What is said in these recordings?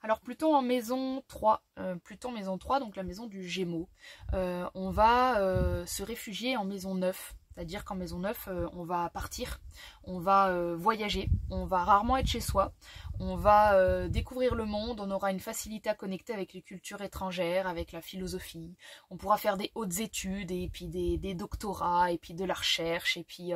Alors Pluton en maison 3, Pluton maison 3, donc la maison du Gémeaux. On va se réfugier en maison 9, c'est-à-dire qu'en maison 9, on va partir, on va voyager, on va rarement être chez soi, on va découvrir le monde, on aura une facilité à connecter avec les cultures étrangères, avec la philosophie, on pourra faire des hautes études, et puis des doctorats, et puis de la recherche, et puis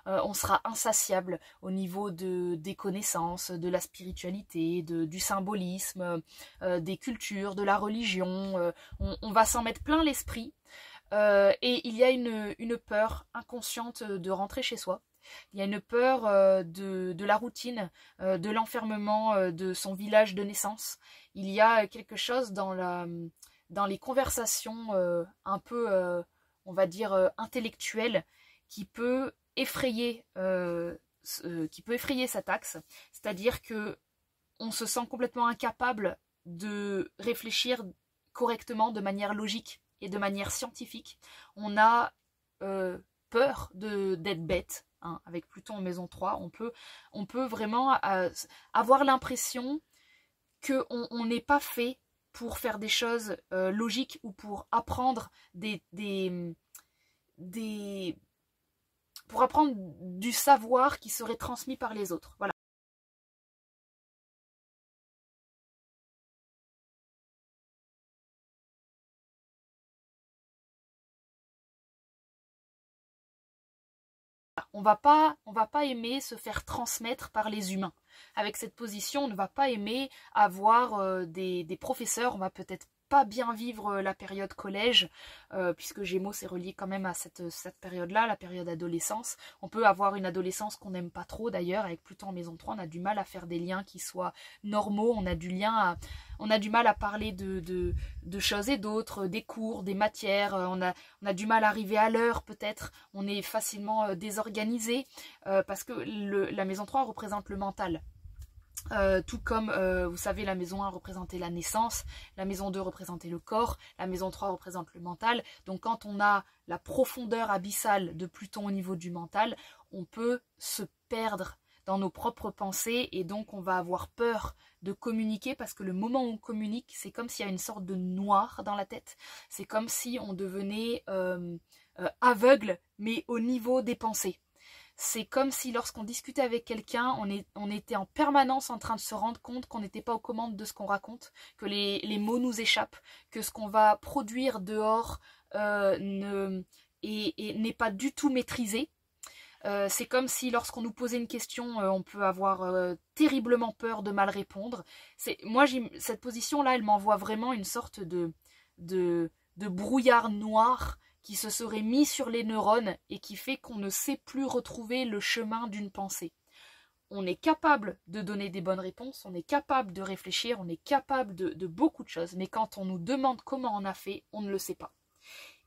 on sera insatiable au niveau des connaissances, de la spiritualité, du symbolisme, des cultures, de la religion, on va s'en mettre plein l'esprit. Et il y a une peur inconsciente de rentrer chez soi. Il y a une peur de la routine, de l'enfermement de son village de naissance. Il y a quelque chose dans les conversations un peu, on va dire, intellectuelles qui peut effrayer cet axe. C'est-à-dire que on se sent complètement incapable de réfléchir correctement, de manière logique et de manière scientifique. On a peur d'être bête. Hein, avec Pluton en maison 3, on peut vraiment avoir l'impression qu'on n'est pas fait pour faire des choses logiques ou pour apprendre pour apprendre du savoir qui serait transmis par les autres. Voilà. On va pas aimer se faire transmettre par les humains. Avec cette position, on ne va pas aimer avoir des professeurs, on va peut-être pas bien vivre la période collège, puisque Gémeaux c'est relié quand même à cette période-là, la période adolescence. On peut avoir une adolescence qu'on n'aime pas trop d'ailleurs, avec Pluton en maison 3, on a du mal à faire des liens qui soient normaux, on a du mal à parler de choses et d'autres, des cours, des matières, on a du mal à arriver à l'heure peut-être, on est facilement désorganisé, parce que la maison 3 représente le mental. Tout comme, vous savez, la maison 1 représentait la naissance, la maison 2 représentait le corps, la maison 3 représente le mental. Donc quand on a la profondeur abyssale de Pluton au niveau du mental, on peut se perdre dans nos propres pensées et donc on va avoir peur de communiquer parce que le moment où on communique, c'est comme s'il y a une sorte de noir dans la tête. C'est comme si on devenait aveugle, mais au niveau des pensées. C'est comme si lorsqu'on discutait avec quelqu'un, on était en permanence en train de se rendre compte qu'on n'était pas aux commandes de ce qu'on raconte, que les mots nous échappent, que ce qu'on va produire dehors n'est pas du tout maîtrisé. C'est comme si lorsqu'on nous posait une question, on peut avoir terriblement peur de mal répondre. Moi, cette position-là, elle m'envoie vraiment une sorte de brouillard noir qui se serait mis sur les neurones et qui fait qu'on ne sait plus retrouver le chemin d'une pensée. On est capable de donner des bonnes réponses, on est capable de réfléchir, on est capable de beaucoup de choses, mais quand on nous demande comment on a fait, on ne le sait pas.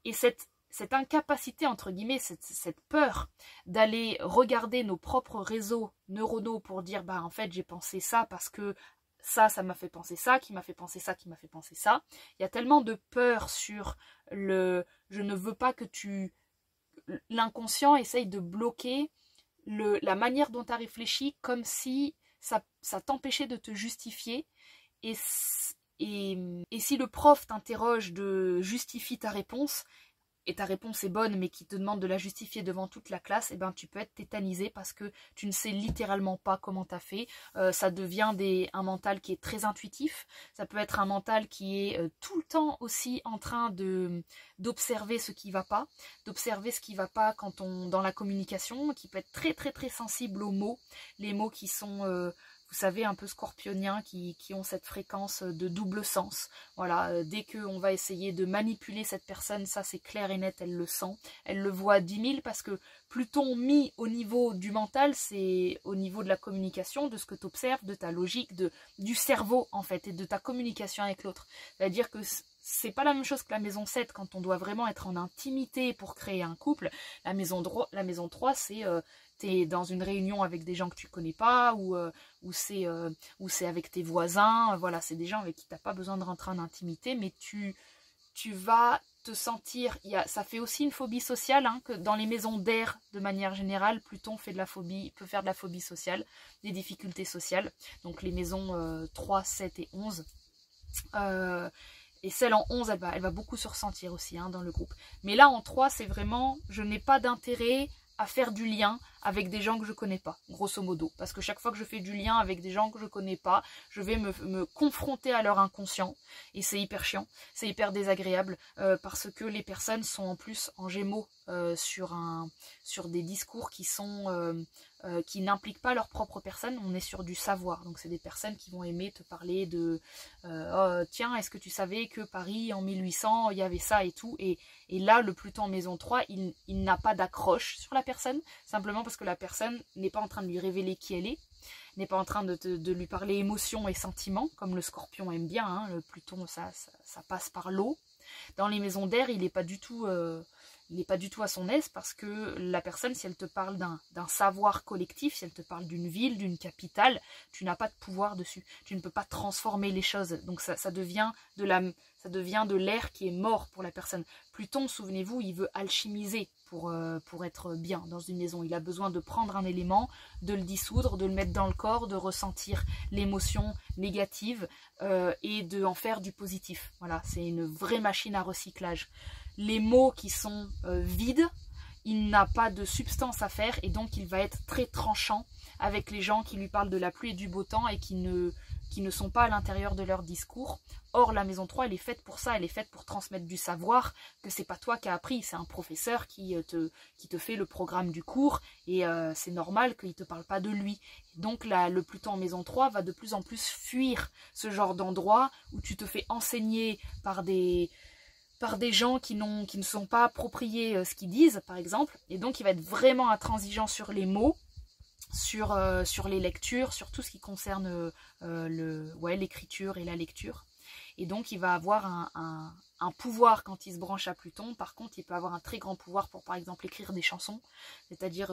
Et cette incapacité, entre guillemets, cette peur d'aller regarder nos propres réseaux neuronaux pour dire, bah en fait j'ai pensé ça parce que ça m'a fait penser ça, qui m'a fait penser ça, qui m'a fait penser ça. Il y a tellement de peur sur je ne veux pas que l'inconscient essaye de bloquer la manière dont tu as réfléchi comme si ça t'empêchait de te justifier. Et si le prof t'interroge de justifie ta réponse, et ta réponse est bonne mais qui te demande de la justifier devant toute la classe, et ben tu peux être tétanisé parce que tu ne sais littéralement pas comment tu as fait. Ça devient un mental qui est très intuitif, ça peut être un mental qui est tout le temps aussi en train d'observer ce qui va pas, dans la communication, qui peut être très très très sensible aux mots, les mots qui sont vous savez, un peu scorpioniens, qui ont cette fréquence de double sens. Voilà, dès qu'on va essayer de manipuler cette personne, ça c'est clair et net, elle le sent, elle le voit 10 000, parce que Pluton mis au niveau du mental, c'est au niveau de la communication, de ce que tu observes, de ta logique, du cerveau en fait, et de ta communication avec l'autre. C'est-à-dire que c'est pas la même chose que la maison 7, quand on doit vraiment être en intimité pour créer un couple. La maison 3, c'est... t'es dans une réunion avec des gens que tu connais pas, ou c'est avec tes voisins, voilà, c'est des gens avec qui t'as pas besoin de rentrer en intimité, mais tu vas te sentir, ça fait aussi une phobie sociale, hein, que dans les maisons d'air, de manière générale, Pluton peut faire de la phobie sociale, des difficultés sociales. Donc les maisons 3, 7 et 11. Et celle en 11, elle va beaucoup se ressentir aussi, hein, dans le groupe. Mais là, en 3, c'est vraiment, je n'ai pas d'intérêt à faire du lien avec des gens que je connais pas, grosso modo. Parce que chaque fois que je fais du lien avec des gens que je connais pas, je vais me confronter à leur inconscient. Et c'est hyper chiant, c'est hyper désagréable, parce que les personnes sont en plus en gémeaux sur des discours qui n'impliquent pas leur propre personne. On est sur du savoir. Donc c'est des personnes qui vont aimer te parler de oh, tiens, est-ce que tu savais que Paris en 1800, il y avait ça et tout. Et là, le Pluton en maison 3, il n'a pas d'accroche sur la personne, simplement parce que la personne n'est pas en train de lui révéler qui elle est, n'est pas en train de lui parler émotions et sentiments, comme le Scorpion aime bien, hein. Le Pluton, ça passe par l'eau. Dans les maisons d'air, il n'est pas du tout à son aise, parce que la personne, si elle te parle d'un savoir collectif, si elle te parle d'une ville, d'une capitale, tu n'as pas de pouvoir dessus. Tu ne peux pas transformer les choses. Donc ça devient de l'air qui est mort pour la personne. Pluton, souvenez-vous, il veut alchimiser pour être bien dans une maison. Il a besoin de prendre un élément, de le dissoudre, de le mettre dans le corps, de ressentir l'émotion négative et de en faire du positif. Voilà, c'est une vraie machine à recyclage. Les mots qui sont vides, il n'a pas de substance à faire, et donc il va être très tranchant avec les gens qui lui parlent de la pluie et du beau temps et qui ne sont pas à l'intérieur de leur discours. Or, la maison 3, elle est faite pour ça, elle est faite pour transmettre du savoir, que c'est pas toi qui as appris, c'est un professeur qui te fait le programme du cours, et c'est normal qu'il ne te parle pas de lui. Donc le Pluton en maison 3 va de plus en plus fuir ce genre d'endroit où tu te fais enseigner par des gens qui ne sont pas appropriés ce qu'ils disent, par exemple, et donc il va être vraiment intransigeant sur les mots, sur les lectures, sur tout ce qui concerne l'écriture et la lecture. Et donc il va avoir un pouvoir quand il se branche à Pluton. Par contre, il peut avoir un très grand pouvoir pour, par exemple, écrire des chansons, c'est-à-dire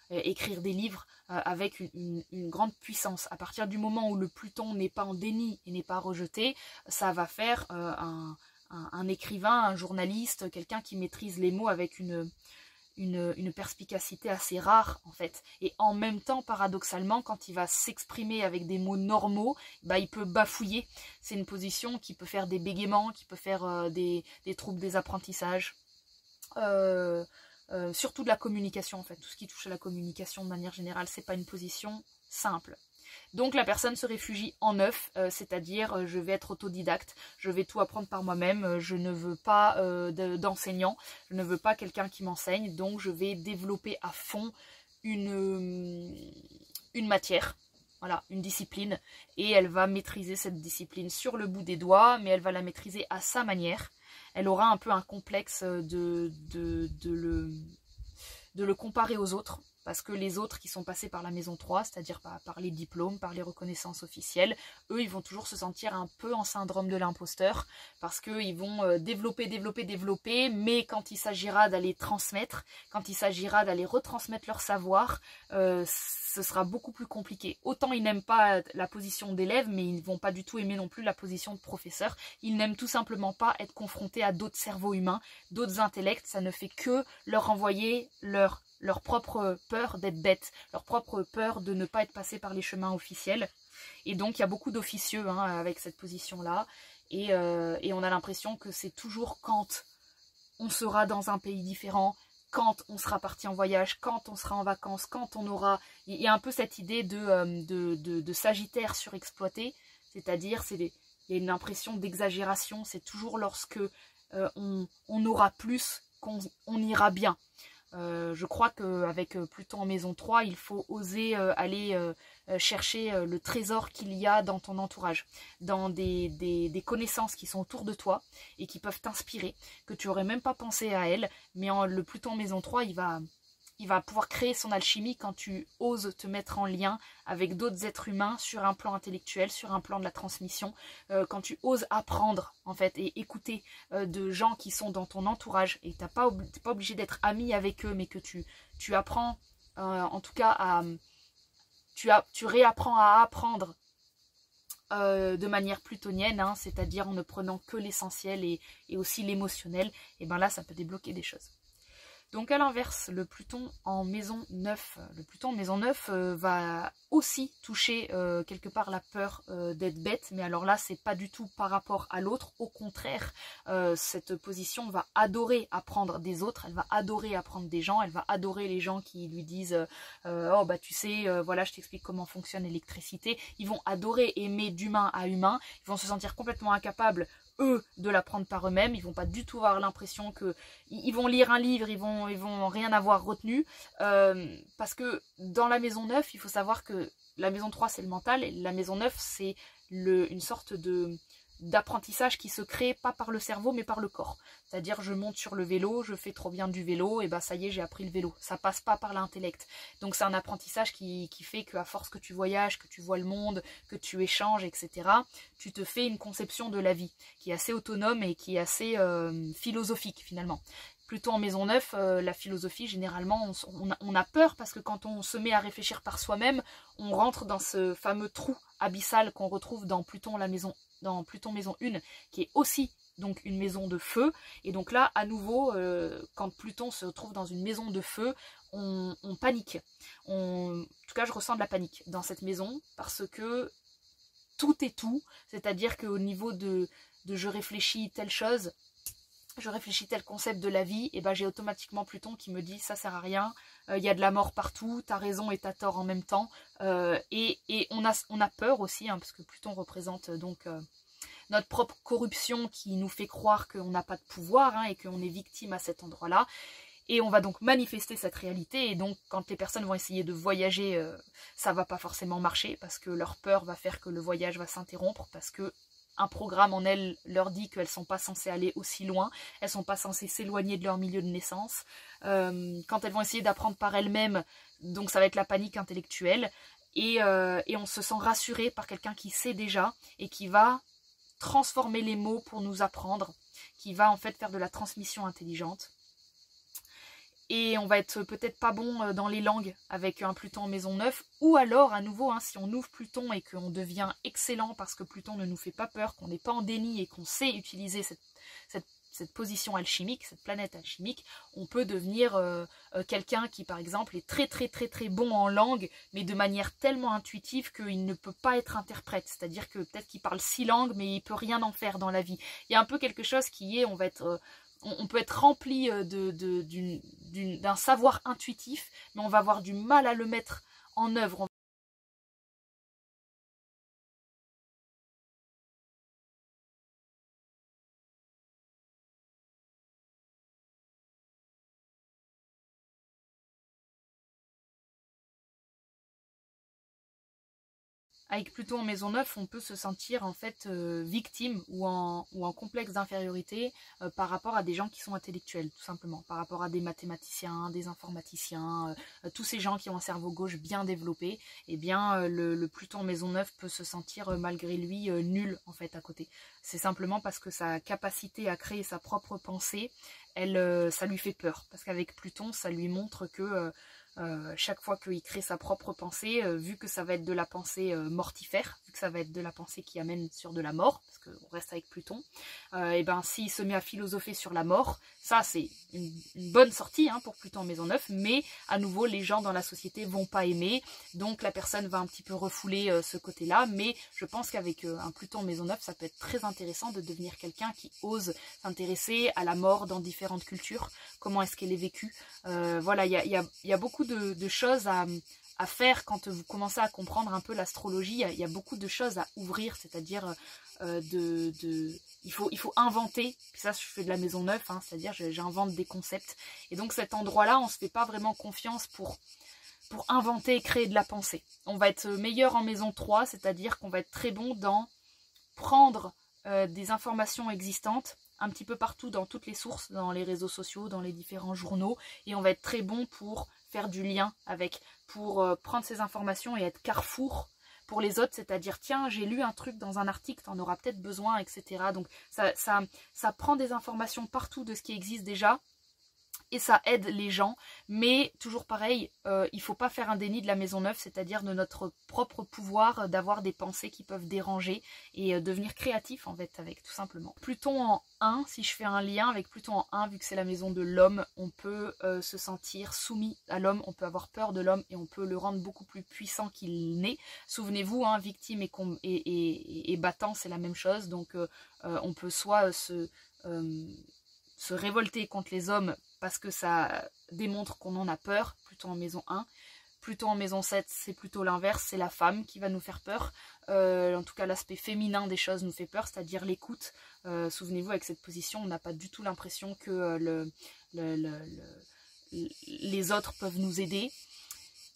écrire des livres avec une grande puissance. À partir du moment où le Pluton n'est pas en déni et n'est pas rejeté, ça va faire un écrivain, un journaliste, quelqu'un qui maîtrise les mots avec une perspicacité assez rare, en fait. Et en même temps, paradoxalement, quand il va s'exprimer avec des mots normaux, bah, il peut bafouiller. C'est une position qui peut faire des bégaiements, qui peut faire des troubles des apprentissages. Surtout de la communication, en fait. Tout ce qui touche à la communication de manière générale, c'est pas une position simple. Donc la personne se réfugie en 9, c'est-à-dire je vais être autodidacte, je vais tout apprendre par moi-même, je ne veux pas d'enseignant, je ne veux pas quelqu'un qui m'enseigne, donc je vais développer à fond une matière, voilà, une discipline, et elle va maîtriser cette discipline sur le bout des doigts, mais elle va la maîtriser à sa manière. Elle aura un peu un complexe de le comparer aux autres, parce que les autres qui sont passés par la maison 3, c'est-à-dire par les diplômes, par les reconnaissances officielles, eux, ils vont toujours se sentir un peu en syndrome de l'imposteur, parce qu'ils vont développer, mais quand il s'agira d'aller transmettre, quand il s'agira d'aller retransmettre leur savoir, ce sera beaucoup plus compliqué. Autant ils n'aiment pas la position d'élève, mais ils ne vont pas du tout aimer non plus la position de professeur. Ils n'aiment tout simplement pas être confrontés à d'autres cerveaux humains, d'autres intellects. Ça ne fait que leur renvoyer leur propre peur d'être bête, leur propre peur de ne pas être passé par les chemins officiels. Et donc il y a beaucoup d'officieux avec cette position-là. Et on a l'impression que c'est toujours quand on sera dans un pays différent, quand on sera parti en voyage, quand on sera en vacances, quand on aura... Il y a un peu cette idée de Sagittaire surexploité, c'est-à-dire il y a une impression d'exagération, c'est toujours lorsque on aura plus qu'on ira bien. Je crois qu'avec Pluton en maison 3, il faut oser aller chercher le trésor qu'il y a dans ton entourage, dans des connaissances qui sont autour de toi et qui peuvent t'inspirer, que tu n'aurais même pas pensé à elles, mais le Pluton en maison 3, il va pouvoir créer son alchimie quand tu oses te mettre en lien avec d'autres êtres humains sur un plan intellectuel, sur un plan de la transmission, quand tu oses apprendre en fait et écouter de gens qui sont dans ton entourage, et t'es pas obligé d'être ami avec eux, mais que tu apprends en tout cas tu réapprends à apprendre de manière plutonienne, hein, c'est-à-dire en ne prenant que l'essentiel et aussi l'émotionnel, et bien là ça peut débloquer des choses. Donc à l'inverse, le Pluton en maison 9, va aussi toucher quelque part la peur d'être bête, mais alors là c'est pas du tout par rapport à l'autre, au contraire, cette position va adorer apprendre des autres, elle va adorer apprendre des gens, elle va adorer les gens qui lui disent oh bah tu sais, voilà je t'explique comment fonctionne l'électricité, ils vont adorer aimer d'humain à humain, ils vont se sentir complètement incapables eux de l'apprendre par eux-mêmes, ils vont pas du tout avoir l'impression que ils vont lire un livre, ils vont rien avoir retenu, parce que dans la maison 9, il faut savoir que la maison 3 c'est le mental et la maison 9 c'est une sorte d'apprentissage qui se crée pas par le cerveau mais par le corps. C'est-à-dire je monte sur le vélo, je fais trop bien du vélo, et bah ça y est j'ai appris le vélo. Ça passe pas par l'intellect. Donc c'est un apprentissage qui fait qu'à force que tu voyages, que tu vois le monde, que tu échanges, etc., tu te fais une conception de la vie qui est assez autonome et qui est assez philosophique finalement. Plutôt en maison 9, la philosophie, généralement, on a peur parce que quand on se met à réfléchir par soi-même, on rentre dans ce fameux trou abyssal qu'on retrouve dans Pluton maison 1, qui est aussi donc une maison de feu. Et donc là, à nouveau, quand Pluton se trouve dans une maison de feu, on panique. En tout cas, je ressens de la panique dans cette maison parce que tout est tout. C'est-à-dire qu'au niveau de je réfléchis telle chose, je réfléchis tel concept de la vie, et ben j'ai automatiquement Pluton qui me dit ça sert à rien, y a de la mort partout, t'as raison et t'as tort en même temps, et on a peur aussi, hein, parce que Pluton représente donc notre propre corruption qui nous fait croire qu'on n'a pas de pouvoir, hein, et qu'on est victime à cet endroit-là. Et on va donc manifester cette réalité, et donc quand les personnes vont essayer de voyager, ça va pas forcément marcher, parce que leur peur va faire que le voyage va s'interrompre, parce que un programme en elles leur dit qu'elles ne sont pas censées aller aussi loin, elles ne sont pas censées s'éloigner de leur milieu de naissance. Quand elles vont essayer d'apprendre par elles-mêmes, donc ça va être la panique intellectuelle, et on se sent rassuré par quelqu'un qui sait déjà, et qui va transformer les mots pour nous apprendre, qui va en fait faire de la transmission intelligente. Et on va être peut-être pas bon dans les langues avec un Pluton en maison 9, ou alors à nouveau, hein, si on ouvre Pluton et qu'on devient excellent parce que Pluton ne nous fait pas peur, qu'on n'est pas en déni et qu'on sait utiliser cette position alchimique, cette planète alchimique, on peut devenir quelqu'un qui par exemple est très très très très bon en langue, mais de manière tellement intuitive qu'il ne peut pas être interprète, c'est-à-dire que peut-être qu'il parle 6 langues mais il peut rien en faire dans la vie. Il y a un peu quelque chose qui est, on peut être rempli d'un savoir intuitif, mais on va avoir du mal à le mettre en œuvre. Avec Pluton en maison 9, on peut se sentir en fait victime ou en complexe d'infériorité par rapport à des gens qui sont intellectuels, tout simplement. Par rapport à des mathématiciens, des informaticiens, tous ces gens qui ont un cerveau gauche bien développé, eh bien le Pluton en maison 9 peut se sentir malgré lui nul en fait à côté. C'est simplement parce que sa capacité à créer sa propre pensée, ça lui fait peur. Parce qu'avec Pluton, ça lui montre que chaque fois qu'il crée sa propre pensée, vu que ça va être de la pensée mortifère, vu que ça va être de la pensée qui amène sur de la mort, parce qu'on reste avec Pluton, et ben s'il se met à philosopher sur la mort, ça c'est une bonne sortie hein, pour Pluton en maison 9, mais à nouveau les gens dans la société vont pas aimer, donc la personne va un petit peu refouler ce côté-là, mais je pense qu'avec un Pluton en maison 9, ça peut être très intéressant de devenir quelqu'un qui ose s'intéresser à la mort dans différentes cultures, comment est-ce qu'elle est vécue, voilà, il y a beaucoup de choses à faire quand vous commencez à comprendre un peu l'astrologie. Il y a beaucoup de choses à ouvrir, c'est-à-dire il faut inventer. Puis ça, je fais de la maison 9, hein, c'est-à-dire j'invente des concepts. Et donc cet endroit-là, on ne se fait pas vraiment confiance pour inventer et créer de la pensée. On va être meilleur en maison 3, c'est-à-dire qu'on va être très bon dans prendre des informations existantes un petit peu partout dans toutes les sources, dans les réseaux sociaux, dans les différents journaux, et on va être très bon pour faire du lien avec, pour prendre ces informations et être carrefour pour les autres, c'est-à-dire tiens j'ai lu un truc dans un article, t'en auras peut-être besoin, etc. Donc ça prend des informations partout de ce qui existe déjà, et ça aide les gens, mais toujours pareil, il faut pas faire un déni de la maison 9, c'est-à-dire de notre propre pouvoir d'avoir des pensées qui peuvent déranger et devenir créatif en fait avec, tout simplement. Pluton en 1, si je fais un lien avec Pluton en 1, vu que c'est la maison de l'homme, on peut se sentir soumis à l'homme, on peut avoir peur de l'homme et on peut le rendre beaucoup plus puissant qu'il n'est. Souvenez-vous, hein, victime et battant, c'est la même chose, donc on peut soit se révolter contre les hommes parce que ça démontre qu'on en a peur, plutôt en maison 1. Plutôt en maison 7, c'est plutôt l'inverse, c'est la femme qui va nous faire peur. En tout cas, l'aspect féminin des choses nous fait peur, c'est-à-dire l'écoute. Souvenez-vous, avec cette position, on n'a pas du tout l'impression que les autres peuvent nous aider.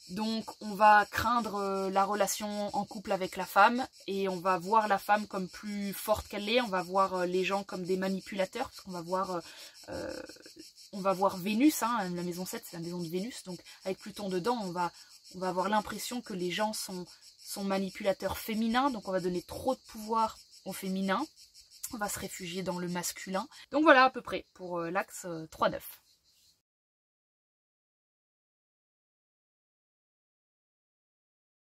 Donc on va craindre la relation en couple avec la femme et on va voir la femme comme plus forte qu'elle l'est, on va voir les gens comme des manipulateurs parce qu'on va voir Vénus, hein, la maison 7 c'est la maison de Vénus, donc avec Pluton dedans on va avoir l'impression que les gens sont manipulateurs féminins, donc on va donner trop de pouvoir au féminin, on va se réfugier dans le masculin. Donc voilà à peu près pour l'axe 3-9.